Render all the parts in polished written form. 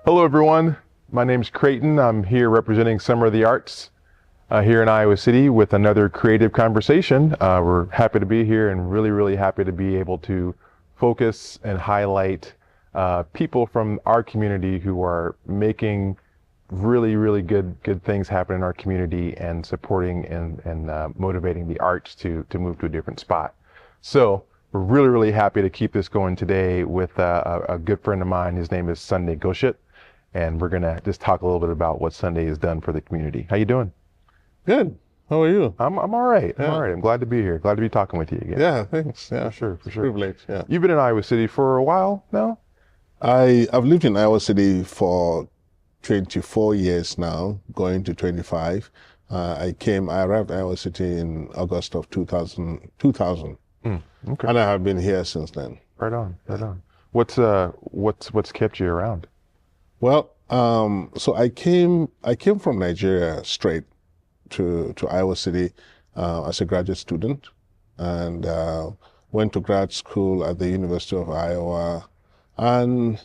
Hello, everyone. My name's Creighton. I'm here representing Summer of the Arts here in Iowa City with another creative conversation. We're happy to be here and really, really happy to be able to focus and highlight people from our community who are making really, really good things happen in our community and supporting and motivating the arts to move to a different spot. So we're really, really happy to keep this going today with a good friend of mine. His name is Sunday Goshit, and we're gonna just talk a little bit about what Sunday has done for the community. How you doing? Good. How are you? I'm all right. I'm Yeah. all right. I'm glad to be here. Glad to be talking with you again. Yeah, thanks. Yeah, For sure. privilege. Yeah. You've been in Iowa City for a while now? I've lived in Iowa City for 24 years now, going to 25. I arrived in Iowa City in August of 2000. Okay. And I have been here since then. Right on. What's kept you around? Well, so I came from Nigeria straight to Iowa City as a graduate student, and went to grad school at the University of Iowa, and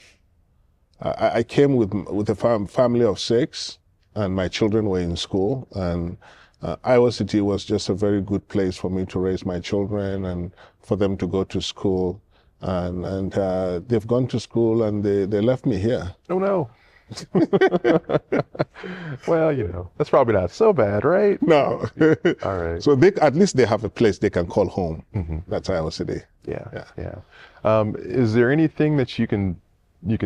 I came with a family of 6, and my children were in school, and Iowa City was just a very good place for me to raise my children and for them to go to school, and they've gone to school and they left me here. Oh no. Well, that's probably not so bad, right? No. All right. So at least they have a place they can call home. Mm-hmm. That's Iowa City. Yeah. Is there anything that you can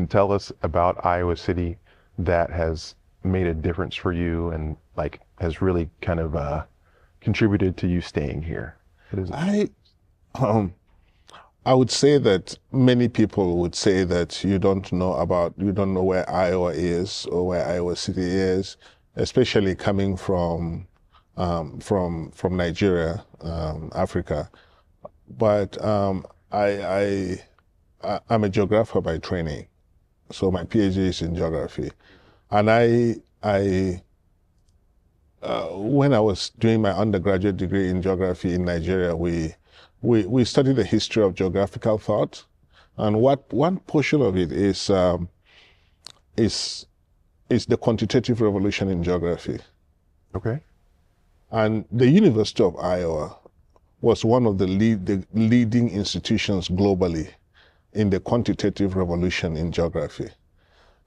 tell us about Iowa City that has made a difference for you and like has really kind of contributed to you staying here? What is it? I would say that many people would say that you don't know where Iowa is or where Iowa City is, especially coming from Nigeria, Africa. But I'm a geographer by training, so my PhD is in geography, and when I was doing my undergraduate degree in geography in Nigeria, we studied the history of geographical thought, and one portion of it is the quantitative revolution in geography. Okay. And the University of Iowa was one of the leading institutions globally in the quantitative revolution in geography.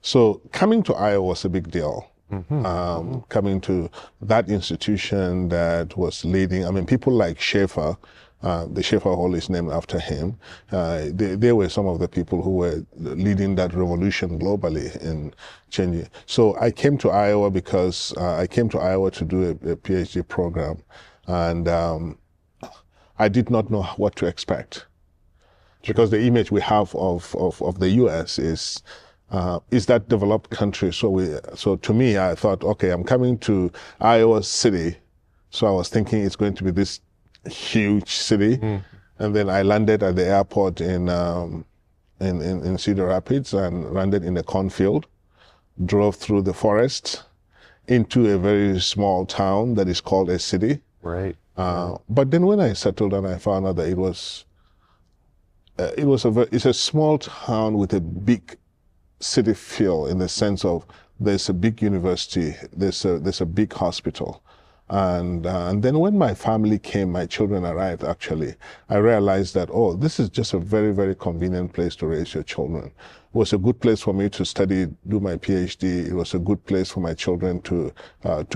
So coming to Iowa was a big deal. Mm-hmm. Coming to that institution that was leading, people like Schaefer, the Schaefer Hall is named after him. They were some of the people who were leading that revolution globally in changing. So I came to Iowa because I came to Iowa to do a PhD program, and I did not know what to expect, because the image we have of the U.S. is that developed country. So to me, I thought, okay, I'm coming to Iowa City, so I was thinking it's going to be this huge city, and then I landed at the airport in Cedar Rapids and landed in a cornfield, drove through the forest into a very small town that is called a city. Right. But then when I settled and I found out that it's a small town with a big city feel, in the sense of there's a big university, there's a big hospital. And then when my family came, my children arrived actually, I realized that, this is just a very, very convenient place to raise your children. It was a good place for me to study, do my PhD. It was a good place for my children to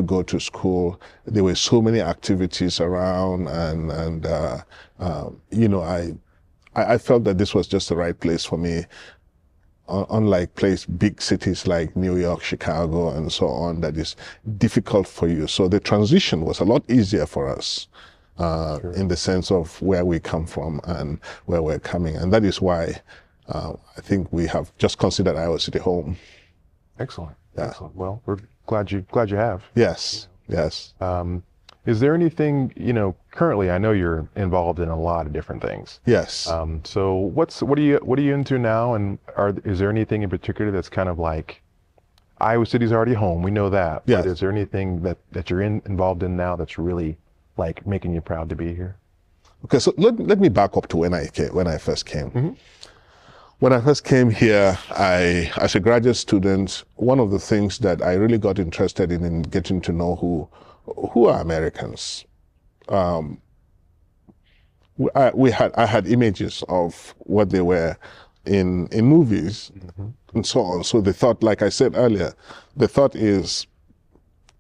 go to school. There were so many activities around, and I felt that this was just the right place for me. Unlike big cities like New York, Chicago, and so on, that is difficult for you. So the transition was a lot easier for us sure. In the sense of where we come from and where we're coming. And that is why I think we have just considered Iowa City home. Excellent. Yeah. Excellent. Well, we're glad you have. Yes. Yes. Is there anything, currently I know you're involved in a lot of different things. Yes. So what are you into now, and is there anything in particular that's kind of like, Iowa City's already home, we know that. Yes. But is there anything that you're involved in now that's really like making you proud to be here? Okay, so let me back up to when I first came. Mm-hmm. When I first came here, as a graduate student, one of the things that I really got interested in getting to know who are Americans. I had images of what they were in movies and so on. So the thought, like I said earlier, the thought is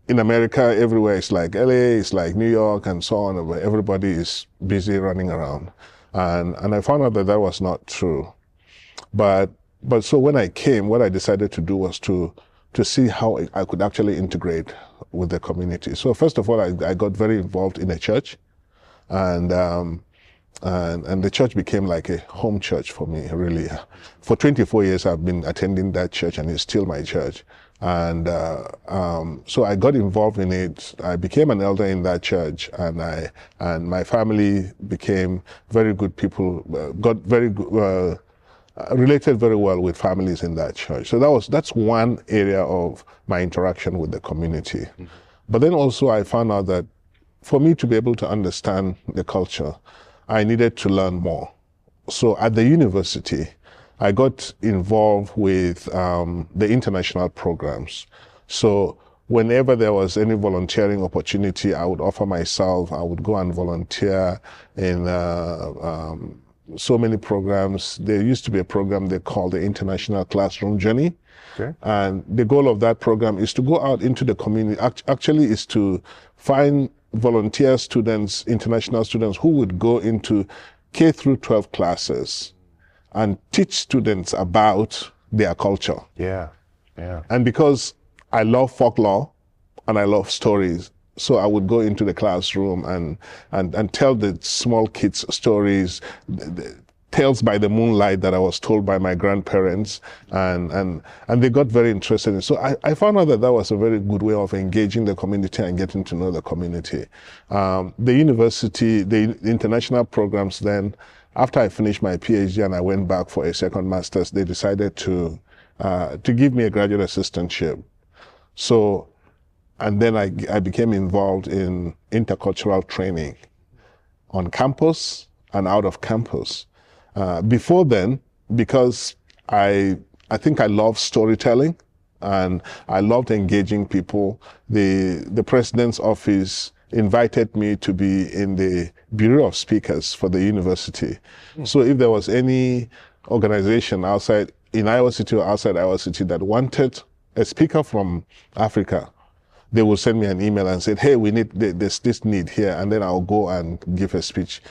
in America, everywhere it's like LA, it's like New York and so on, where everybody is busy running around. And I found out that that was not true. But so when I came, what I decided to do was to see how I could actually integrate with the community. So first of all, I got very involved in a church, and the church became like a home church for me, really. For 24 years, I've been attending that church, and it's still my church. And so I got involved in it. I became an elder in that church, and my family became very good people. Got very good. Related very well with families in that church. So that's one area of my interaction with the community. But then also I found out that for me to be able to understand the culture, I needed to learn more. So at the university, I got involved with the international programs. So whenever there was any volunteering opportunity, I would offer myself. I would go and volunteer in so many programs. There used to be a program they called the International Classroom Journey. Okay. And the goal of that program is to go out into the community, actually is to find volunteer students, international students who would go into K through 12 classes and teach students about their culture. Yeah, yeah. And because I love folklore and I love stories, so I would go into the classroom and tell the small kids stories, the tales by the moonlight that I was told by my grandparents, and they got very interested in it. So I found out that that was a very good way of engaging the community and getting to know the community. The university, the international programs then, after I finished my PhD and I went back for a second master's, they decided to give me a graduate assistantship. So, and then I became involved in intercultural training on campus and out of campus. Before then, because I think I love storytelling and I loved engaging people, the president's office invited me to be in the Bureau of Speakers for the university. So if there was any organization outside, in Iowa City or outside Iowa City, that wanted a speaker from Africa, they will send me an email and say, hey, we need this need here, and then I'll go and give a speech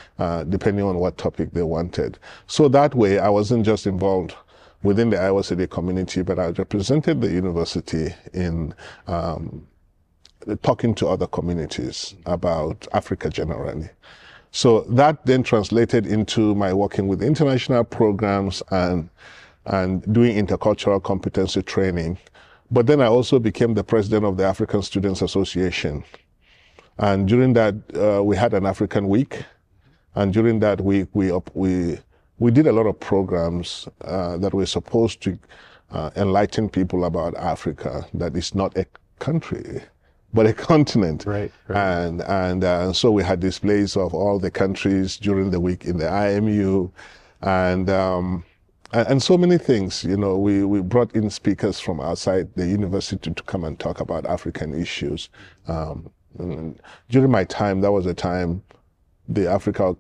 depending on what topic they wanted. So that way, I wasn't just involved within the Iowa City community, but I represented the university in talking to other communities about Africa generally. So that then translated into my working with international programs and doing intercultural competency training. But then I also became the president of the African Students Association. And during that, we had an African week. And during that week, we did a lot of programs that were supposed to enlighten people about Africa, that is not a country, but a continent. Right. And so we had displays of all the countries during the week in the IMU. And so many things, you know, we brought in speakers from outside the university to come and talk about African issues. During my time, that was the time the Africa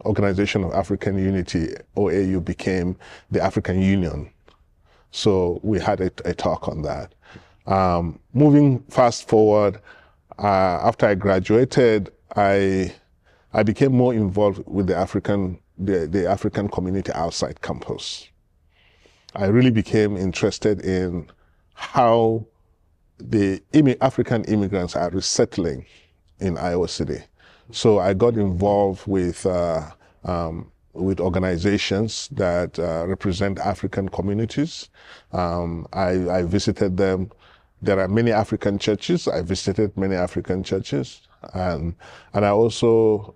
Organization of African Unity, OAU, became the African Union. So we had a talk on that. Moving fast forward, after I graduated, I became more involved with the African community outside campus. I really became interested in how the African immigrants are resettling in Iowa City. So I got involved with organizations that represent African communities. I visited them. There are many African churches. I visited many African churches. And I also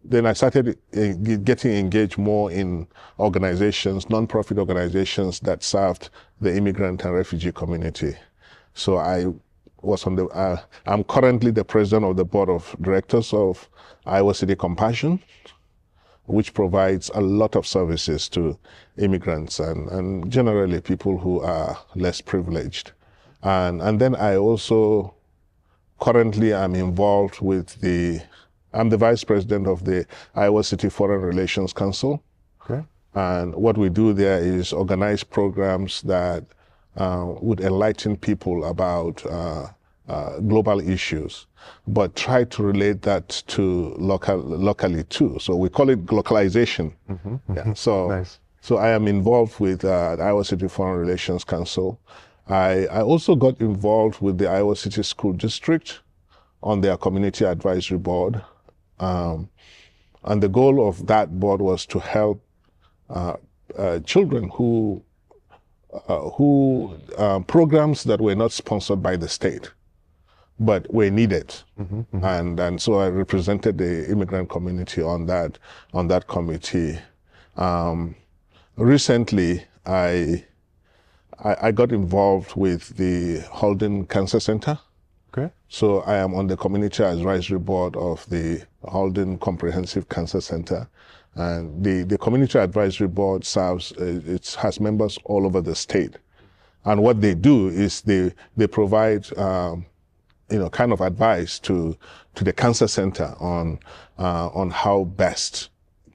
then I started getting engaged more in organizations, nonprofit organizations that served the immigrant and refugee community. So I was I'm currently the president of the board of directors of Iowa City Compassion. which provides a lot of services to immigrants and generally people who are less privileged. And then I also currently am involved with I'm the vice president of the Iowa City Foreign Relations Council. Okay. And what we do there is organize programs that would enlighten people about global issues, but try to relate that to locally too. So we call it localization. Yeah. Nice. So I am involved with the Iowa City Foreign Relations Council. I also got involved with the Iowa City School District on their community advisory board. And the goal of that board was to help children who programs that were not sponsored by the state, but were needed. And so I represented the immigrant community on that committee. Recently, I got involved with the Holden Cancer Center. Okay. So I am on the community advisory board of the Holden Comprehensive Cancer Center. And the community advisory board serves, it has members all over the state. And what they do is they provide, kind of advice to the cancer center on how best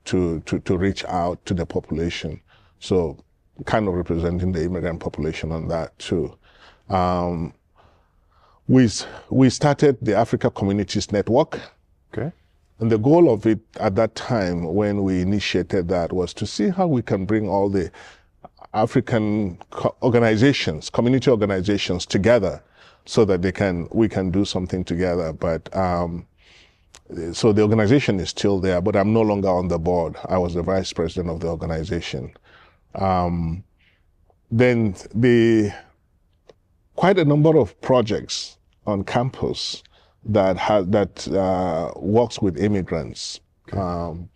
to reach out to the population. So kind of representing the immigrant population on that too. We started the Africa Communities Network. Okay. And the goal of it at that time when we initiated that was to see how we can bring all the African organizations, community organizations together so that we can do something together. But so the organization is still there, but I'm no longer on the board. I was the vice president of the organization. Then quite a number of projects on campus that works with immigrants. Okay.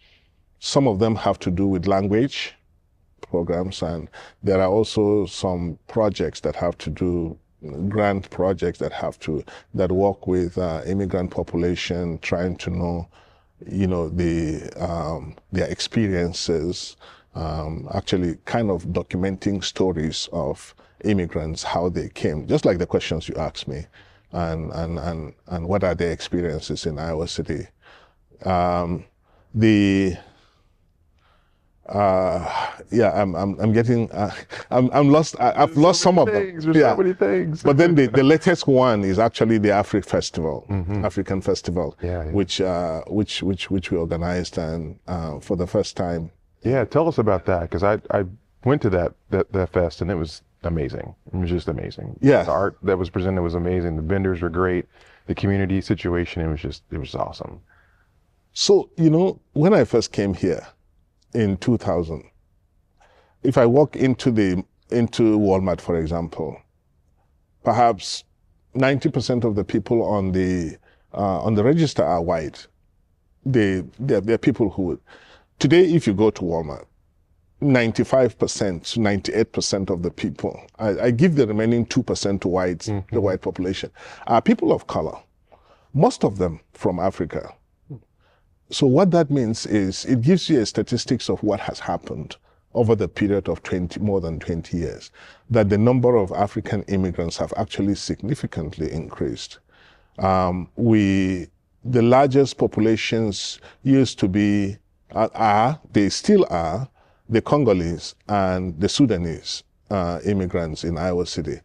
Some of them have to do with language programs, and there are also some projects that have to do grant projects that work with immigrant population, trying to know, their experiences. Actually kind of documenting stories of immigrants, how they came, just like the questions you asked me, and what are their experiences in Iowa City. I'm lost. I've lost some of them. There's so many things. But then the latest one is actually the African Festival, which we organized and for the first time. Yeah, tell us about that, because I went to that fest and it was amazing. It was just amazing. Yeah. The art that was presented was amazing. The vendors were great. The community situation, it was awesome. So, when I first came here in 2000, if I walk into Walmart, for example, perhaps 90% of the people on the register are white. They're people who today, if you go to Walmart, 95% to 98% of the people, I give the remaining 2% to whites, the white population, are people of color, most of them from Africa. So what that means is it gives you a statistics of what has happened over the period of more than 20 years, that the number of African immigrants have actually significantly increased. The largest populations used to be, they still are, the Congolese and the Sudanese immigrants in Iowa City.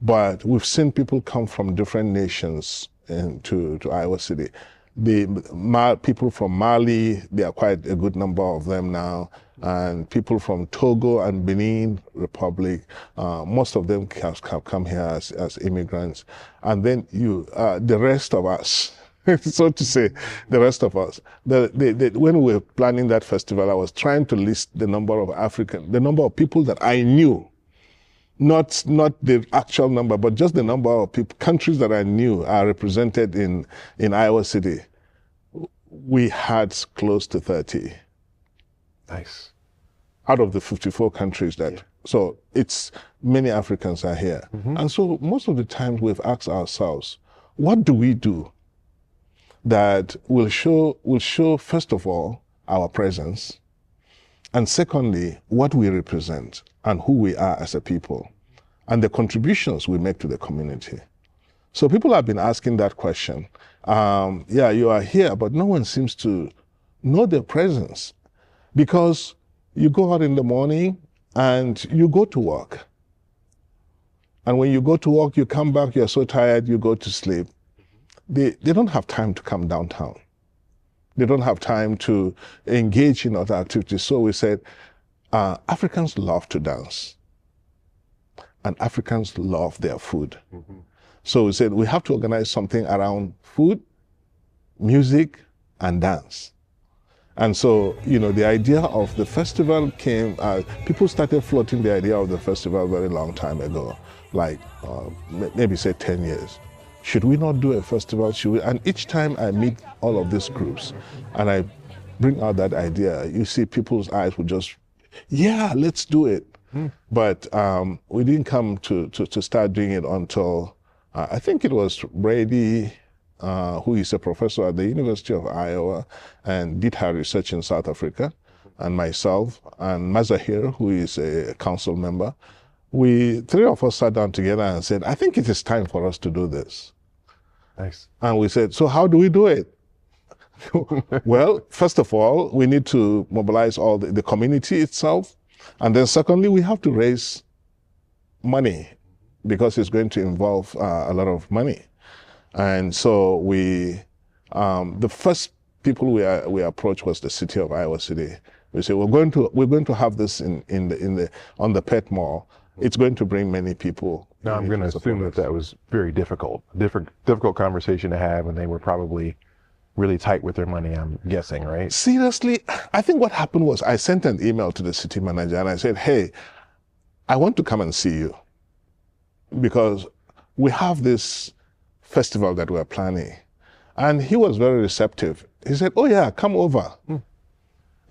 But we've seen people come from different nations to Iowa City. People from Mali, there are quite a good number of them now, and people from Togo and Benin Republic, most of them have come here as immigrants. And then the rest of us, so to say, the rest of us. When we were planning that festival, I was trying to list the number of people that I knew, not the actual number, but just the number of people, countries that I knew are represented in Iowa City. We had close to 30. Nice. Out of the 54 countries so it's many Africans are here. And so most of the times we've asked ourselves, what do we do that will show, first of all, our presence, and secondly, what we represent and who we are as a people, and the contributions we make to the community. So people have been asking that question. Yeah, you are here, but no one seems to know their presence, because you go out in the morning and you go to work. And when you go to work, you come back, you're so tired, you go to sleep. They don't have time to come downtown. They don't have time to engage in other activities. So we said, Africans love to dance, and Africans love their food. So we said, we have to organize something around food, music, and dance. And so, the idea of the festival came, people started floating the idea of the festival a very long time ago, like maybe say 10 years. Should we not do a festival? Should we? And each time I meet all of these groups and I bring out that idea, you see people's eyes would just, yeah, let's do it. But we didn't come to start doing it until, I think it was Brady, who is a professor at the University of Iowa and did her research in South Africa, and myself, and Mazahir, who is a council member. Three of us sat down together and said, I think it is time for us to do this. Nice. And we said, so how do we do it? Well, first of all, we need to mobilize all the community itself. And then secondly, we have to raise money, because it's going to involve a lot of money. And so the first people we approached was the city of Iowa City. We said, we're going to have this on the Pet Mall. It's going to bring many people. Now I'm going to assume that was very difficult conversation to have, and they were probably really tight with their money, I'm guessing, right? Seriously, I think what happened was I sent an email to the city manager and I said, hey, I want to come and see you, because we have this festival that we're planning. And he was very receptive. He said, oh yeah, come over.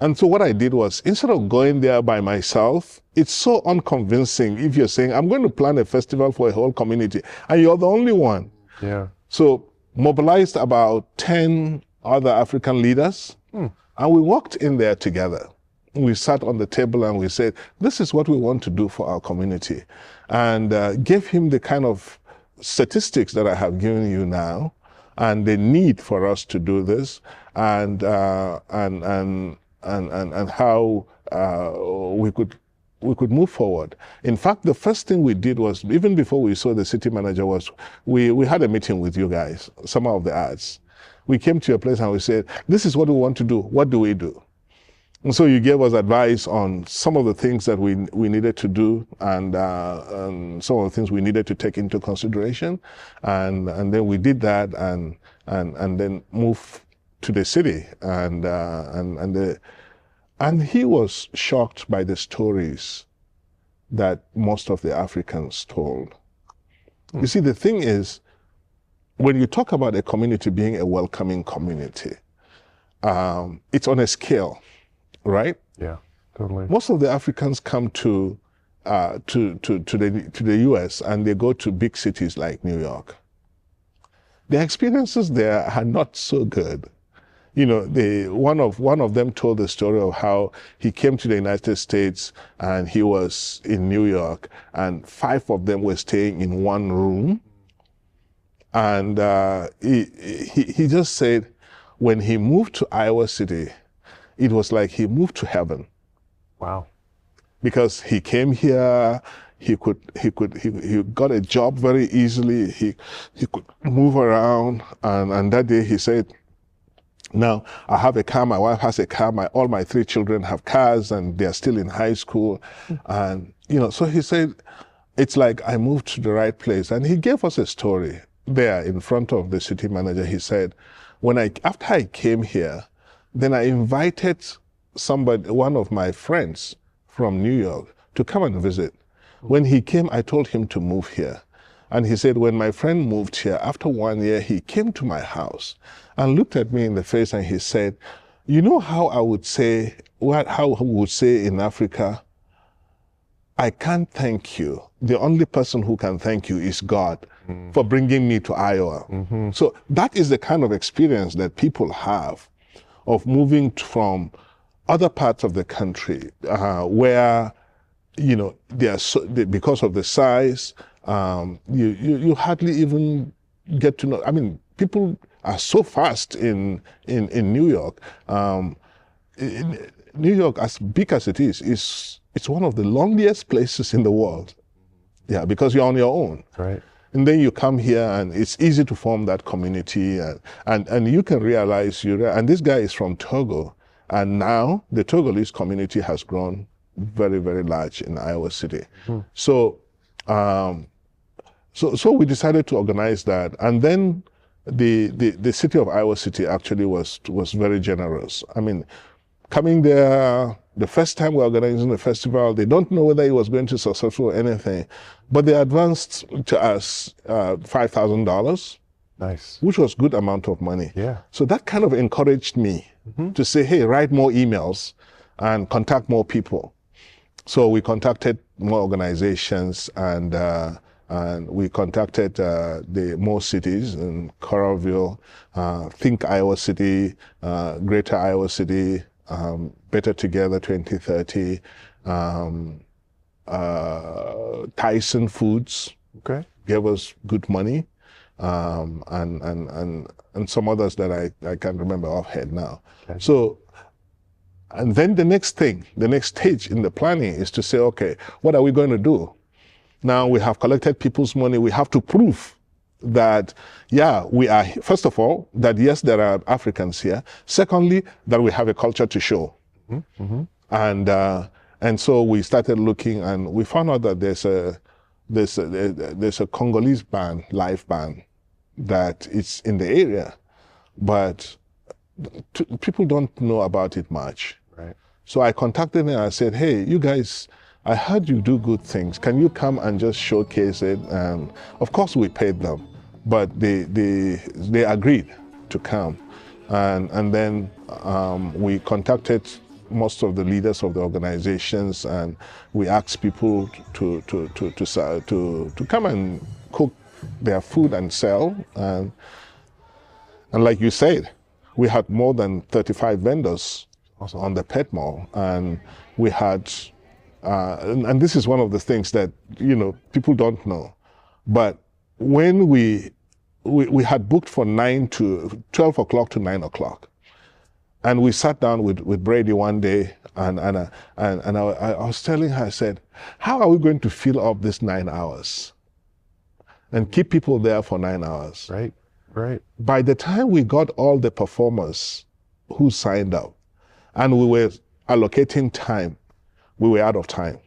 And so what I did was, instead of going there by myself, it's so unconvincing if you're saying, I'm going to plan a festival for a whole community, and you're the only one. Yeah. So mobilized about 10 other African leaders, and we walked in there together. We sat on the table and we said, this is what we want to do for our community. And gave him the kind of statistics that I have given you now, and the need for us to do this, and how we could move forward. In fact, the first thing we did was, even before we saw the city manager, was we had a meeting with you guys, some of the arts. We came to your place and we said, this is what we want to do. What do we do? And so you gave us advice on some of the things that we needed to do, and some of the things we needed to take into consideration, and then we did that, and then moved to the city, and he was shocked by the stories that most of the Africans told. You see, the thing is, when you talk about a community being a welcoming community, it's on a scale. Right? Yeah, totally. Most of the Africans come to the US, and they go to big cities like New York. Their experiences there are not so good. One of them told the story of how he came to the United States and he was in New York, and 5 of them were staying in one room. And he just said, when he moved to Iowa City, it was like he moved to heaven. Wow. Because he came here, he got a job very easily, he could move around, and that day he said, now I have a car, my wife has a car, all my 3 children have cars, and they're still in high school. And so he said, it's like I moved to the right place. And he gave us a story there in front of the city manager. He said, after I came here, then I invited one of my friends from New York, to come and visit. When he came, I told him to move here. And he said, when my friend moved here, after 1 year, he came to my house and looked at me in the face and he said, you know how we would say in Africa, I can't thank you. The only person who can thank you is God for bringing me to Iowa. So that is the kind of experience that people have of moving from other parts of the country where, because of the size, you hardly even get to know. I mean, people are so fast in New York. New York, as big as it is, it's one of the loneliest places in the world. Yeah, because you're on your own. Right. And then you come here and it's easy to form that community and you can realize and this guy is from Togo, and now the Togolese community has grown very, very large in Iowa City. So we decided to organize that, and then the city of Iowa City actually was very generous. I mean, coming there, the first time we're organizing the festival, they don't know whether it was going to be successful or anything, but they advanced to us $5,000. Nice. Which was good amount of money. Yeah. So that kind of encouraged me to say, hey, write more emails and contact more people. So we contacted more organizations and we contacted the more cities in Coralville, Think Iowa City, Greater Iowa City, Better Together 2030, Tyson Foods. Okay. Gave us good money, and some others that I can't remember offhand now. Okay. So, and then the next stage in the planning is to say, okay, what are we going to do? Now we have collected people's money. We have to prove that, yeah, we are, first of all, that yes, there are Africans here. Secondly, that we have a culture to show. And so we started looking, and we found out that there's a Congolese band, live band, that is in the area, but people don't know about it much. Right. So I contacted them and I said, hey, you guys, I heard you do good things. Can you come and just showcase it? And of course we paid them, but they agreed to come. And then we contacted most of the leaders of the organizations, and we asked people to come and cook their food and sell. And like you said, we had more than 35 vendors on the pet mall, and we had, and this is one of the things that people don't know, but when we had booked for 12 o'clock to 9 o'clock. And we sat down with Brady one day, and I was telling her, I said, how are we going to fill up this 9 hours and keep people there for 9 hours? Right, right. By the time we got all the performers who signed up and we were allocating time, we were out of time.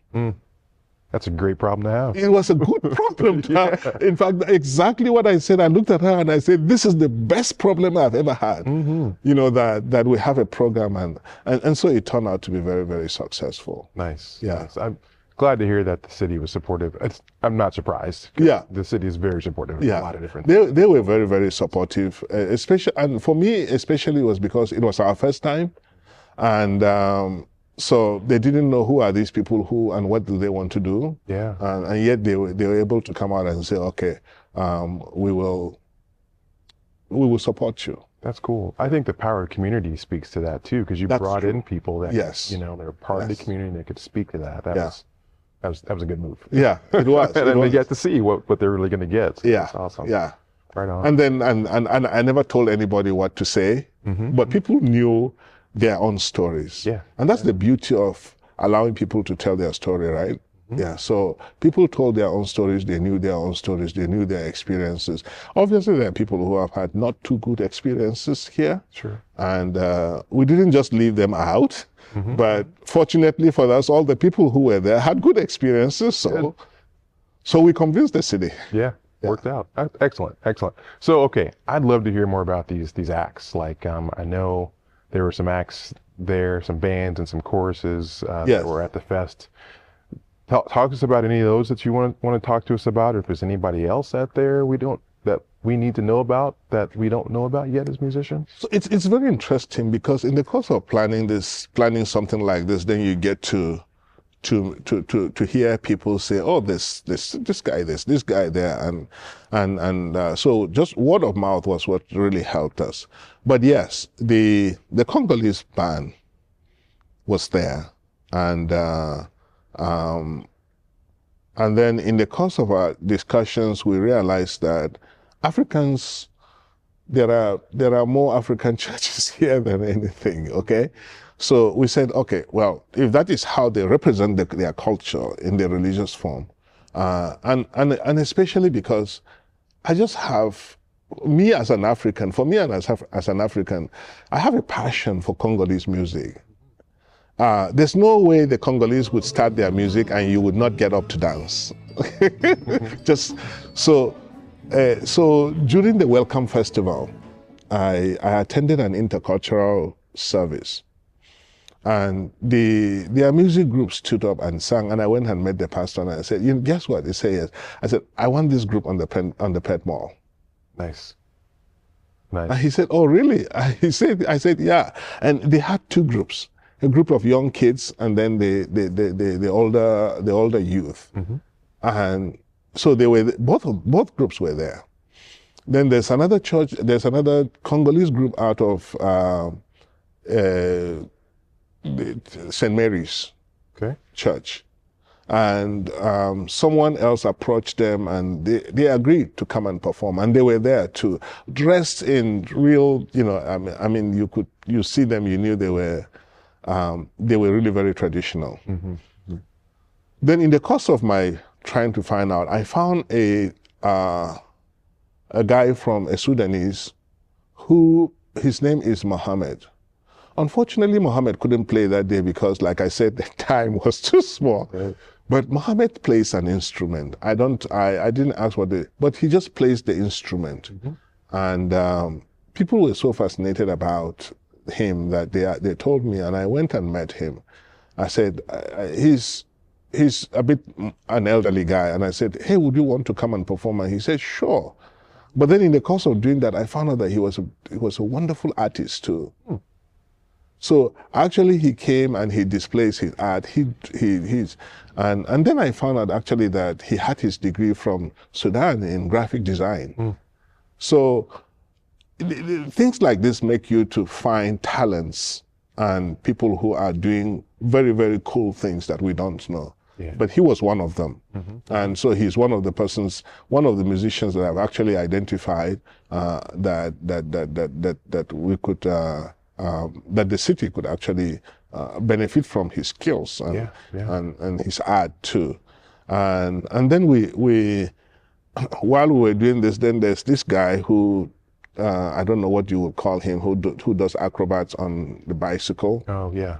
That's a great problem to have. It was a good problem to have. In fact, exactly what I said. I looked at her and I said, this is the best problem I've ever had. That we have a program, and so it turned out to be very, very successful. Nice. Yeah. Nice. I'm glad to hear that the city was supportive. I'm not surprised. Yeah. The city is very supportive of a lot of different things. They were very, very supportive, especially, and for me especially, it was because it was our first time, and so they didn't know who are these people, and what do they want to do. Yeah. And yet they were able to come out and say, okay, we will support you. That's cool. I think the power of community speaks to that too, because you brought in people that they're part of the community and they could speak to that. That was a good move. Yeah, it was. And they get to see what they're really going to get. So yeah. That's awesome. Yeah. Right on. And then and I never told anybody what to say, but people knew their own stories. Yeah. And that's the beauty of allowing people to tell their story, right? Yeah. So people told their own stories, they knew their own stories, they knew their experiences. Obviously, there are people who have had not too good experiences here. Sure. And we didn't just leave them out, but fortunately for us, all the people who were there had good experiences. So we convinced the city. Yeah. Worked out. Excellent. Excellent. So, okay, I'd love to hear more about these acts. Like, I know there were some acts there, some bands and some choruses that were at the fest. Talk to us about any of those that you want to talk to us about, or if there's anybody else out there that we need to know about that we don't know about yet as musicians. So it's very interesting, because in the course of planning something like this, then you get to hear people say, oh, this guy this guy there, and so just word of mouth was what really helped us. But yes, the Congolese band was there, and um, and then in the course of our discussions, we realized that Africans, there are more African churches here than anything. Okay, so we said, okay, well, if that is how they represent their culture in their religious form, and especially because I just have, me as an African, for me and as an African, I have a passion for Congolese music. There's no way the Congolese would start their music and you would not get up to dance. Just so, so during the Welcome Festival, I attended an intercultural service, and their music group stood up and sang, and I went and met the pastor and I said, you know, guess what? He said yes. I said, I want this group on the Pet Mall. Nice. And he said, oh, really? I said, yeah. And they had two groups, a group of young kids and then the older youth. Mm-hmm. And so they were, both groups were there. Then there's another church, there's another Congolese group out of St. Mary's Church. And someone else approached them and they agreed to come and perform. And they were there too, dressed in real, you know, I mean, you see them, you knew they were really very traditional. Mm-hmm. Mm-hmm. Then in the course of my trying to find out, I found a guy from a Sudanese who, his name is Mohammed. Unfortunately, Mohammed couldn't play that day because, like I said, the time was too small. Right. But Mohammed plays an instrument. I didn't ask but he just plays the instrument. Mm-hmm. And people were so fascinated about him that they told me, and I went and met him. I said, he's a bit an elderly guy. And I said, hey, would you want to come and perform? And he said, sure. But then in the course of doing that, I found out that he was a wonderful artist too. Hmm. So actually he came and he displays his art. And then I found out actually that he had his degree from Sudan in graphic design. Mm. So things like this make you to find talents and people who are doing very, very cool things that we don't know. Yeah. But he was one of them. Mm-hmm. And so he's one of the musicians that I've actually identified that we could that the city could actually benefit from his skills and his art too. And then we while we were doing this, then there's this guy who I don't know what you would call him, who does acrobats on the bicycle. Oh yeah.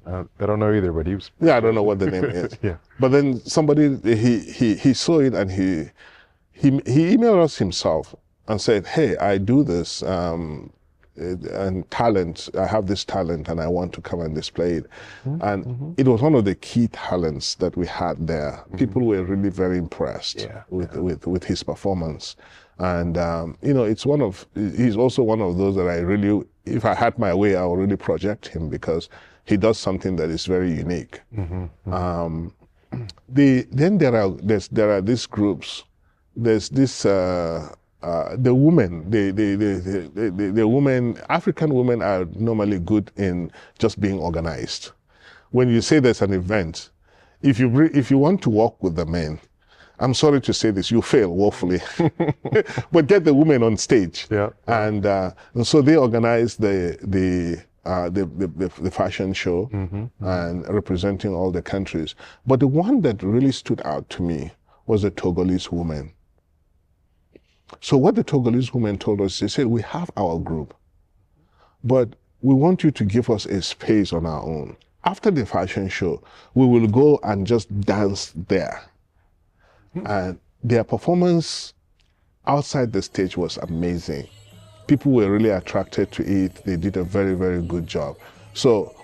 I don't know either, but he was. Yeah, I don't know what the name is. Yeah. But then somebody he saw it and he emailed us himself and said, hey, I do this. And talent, I have this talent and I want to come and display it. Mm-hmm. And it was one of the key talents that we had there. Mm-hmm. People were really very impressed with his performance. And, you know, he's also one of those that I really, if I had my way, I would really project him because he does something that is very unique. Mm-hmm. Then there are these groups. There's this, the women, the women, African women are normally good in just being organized. When you say there's an event, if you want to work with the men, I'm sorry to say this, you fail woefully. But get the women on stage, and so they organize the fashion show, mm-hmm. and representing all the countries. But the one that really stood out to me was the Togolese women. So what the Togolese women told us, they said, we have our group, but we want you to give us a space on our own. After the fashion show, we will go and just dance there. Mm-hmm. And their performance outside the stage was amazing. People were really attracted to it. They did a very, very good job. So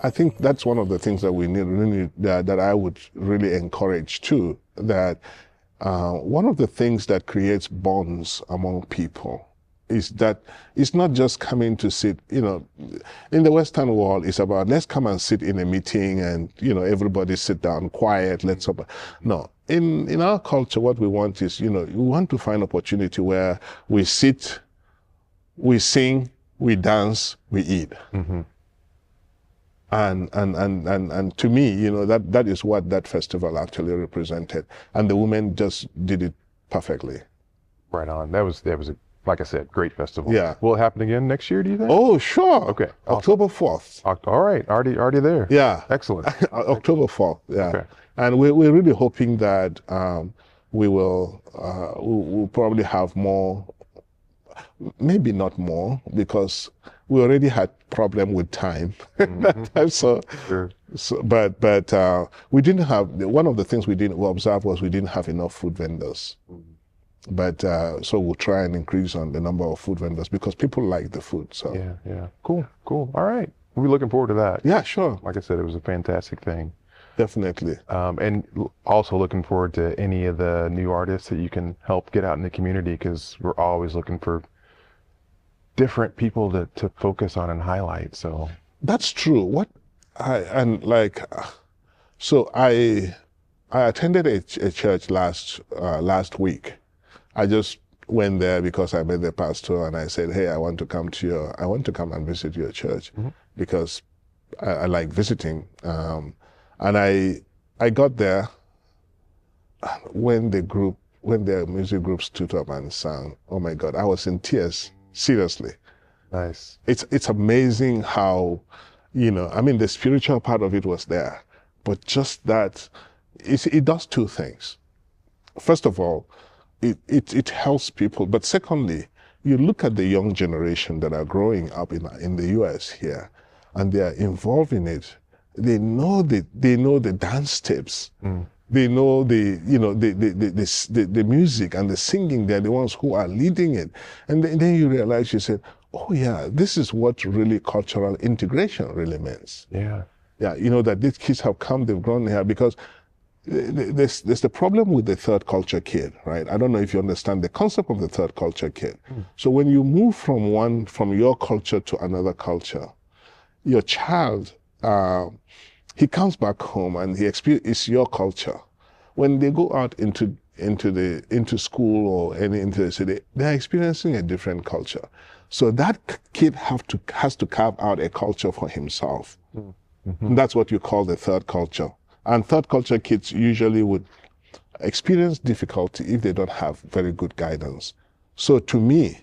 I think that's one of the things that we need, that I would really encourage too, that one of the things that creates bonds among people is that it's not just coming to sit, you know, in the Western world, it's about let's come and sit in a meeting and, you know, everybody sit down quiet, let's up. No, in our culture, what we want is, you know, we want to find opportunity where we sit, we sing, we dance, we eat. Mm-hmm. And to me, that is what that festival actually represented. And the women just did it perfectly. Right on. That was a, like I said, great festival. Yeah. Will it happen again next year, do you think? Oh, sure. Okay. Awesome. October 4th. All right. Already there. Yeah. Excellent. October 4th. Yeah. Okay. And we're really hoping that we'll probably have more, maybe not more, because we already had problem with time that time. So, Sure. but we didn't have, one of the things we observed was we didn't have enough food vendors. But so we'll try and increase on the number of food vendors because people like the food. So Yeah. Cool. All right. We're looking forward to that. yeah, sure, Like I said, it was a fantastic thing. definitely. And also looking forward to any of the new artists that you can help get out in the community, because we're always looking for different people to focus on and highlight. So That's true. So I attended a church last week. I just went there because I met the pastor and I said, hey, I want to come and visit your church because I like visiting. And I got there when the music group stood up and sang. Oh my God, I was in tears. Seriously. nice. It's amazing how, the spiritual part of it was there, but just that it does two things. First of all, it helps people, but secondly, you look at the young generation that are growing up in the US here, and they are involved in it. They know the dance steps. They know the music and the singing. They're the ones who are leading it. And then you realize, you said, oh yeah, this is what really cultural integration really means. Yeah. Yeah, that these kids have come, they've grown here, because there's the problem with the third culture kid, right? I don't know if you understand the concept of the third culture kid. So when you move from your culture to another culture, your child, he comes back home and it's your culture. When they go out into school or into the city, they're experiencing a different culture. So that kid has to carve out a culture for himself. And that's what you call the third culture. And third culture kids usually would experience difficulty if they don't have very good guidance. So to me,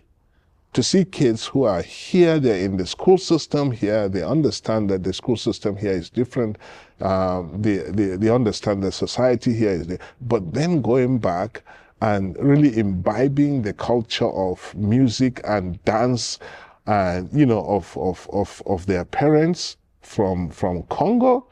to see kids who are here, they're in the school system here, they understand that the school system here is different, they understand the society here is there, but then going back and really imbibing the culture of music and dance and, of their parents from Congo,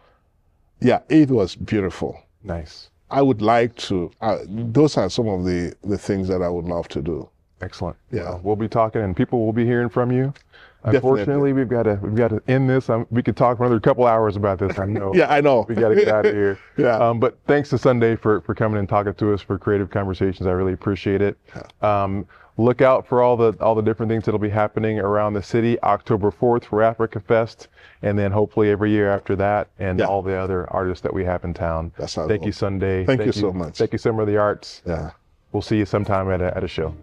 yeah, it was beautiful. Nice. I would like to, those are some of the things that I would love to do. Excellent. Yeah. Well, we'll be talking and people will be hearing from you. Unfortunately, we've got to end this. We could talk for another couple hours about this. I know. Yeah, I know. We got to get out of here. Yeah. But thanks to Sunday for coming and talking to us for Creative Conversations. I really appreciate it. Look out for all the different things that'll be happening around the city. October 4th for Africa Fest, and then hopefully every year after that, and all the other artists that we have in town. That's how. Thank you, Sunday. Thank you so much. Thank you, Summer of the Arts. Yeah. We'll see you sometime at a show.